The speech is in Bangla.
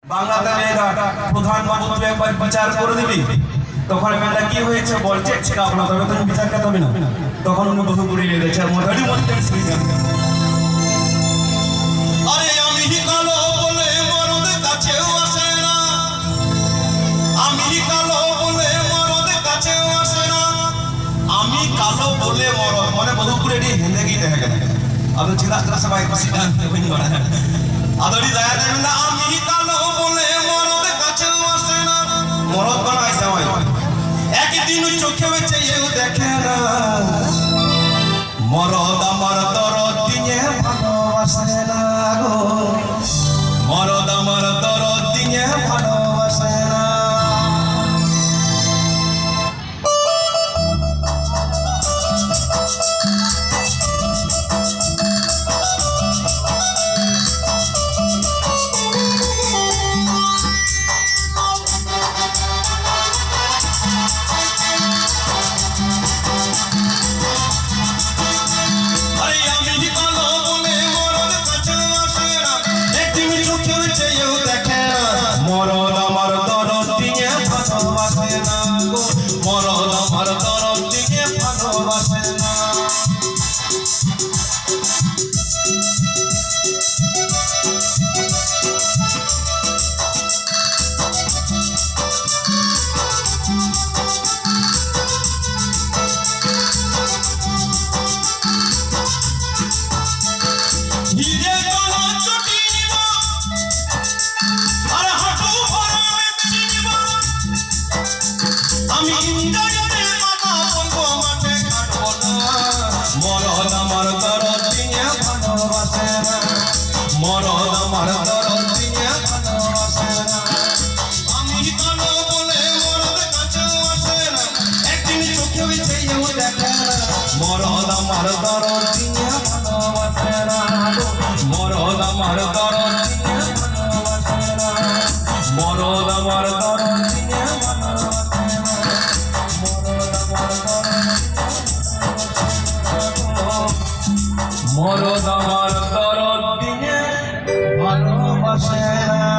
বাংলাতে মেয়েরা প্রধানমন্ত্রী একবার বিচার করে দিবি তখন মেয়েটা কি হয়েছে বলছে ছিলাম না তবে তুমি বিচার করতে হবে না তখন উনি বহু করে লেগেছে মোটামুটি মধ্যে আরে আমি কালো বলে মরদ কাছেও আসে না আমি কালো বলে মরদ কাছেও আসে না আমি কালো বলে মরদ মানে বহু করে এটি হেঁদে গিয়ে দেখা গেল আদৌ ছিলা সবাই খুশি আদরি দয়া দেবেন না আমি কালো বলে মরদ কাছেও আসে না মরদ বানাই যাওয়াই একদিন চোখে বেঁচে এও দেখে না মরদ আমার দরদ দিয়ে ভালোবাসে না গো মরদ আমার দরদ দিয়ে ভালোবাসে না মরদ আমার দরদ দিয়ে ভালোবাসে না গো মরদ আমার দরদ দিয়ে ভালোবাসে না মরদ আমার দরদ দিয়ে ভালোবাসে না মরদ আমার দরদ দিয়ে ভালোবাসে না আমি কালো বলে মরদ কাছেও আসে না একদিন চোখে বেঁচে এও দেখে না মরদ আমার দরদ দিয়ে ভালোবাসে না মরদ আমার দরদ দিয়ে ভালোবাসে না মরদ আমার দরদ দিয়ে ভালোবাসে না মরদ আমার দরদ দিয়ে ভালোবাসে না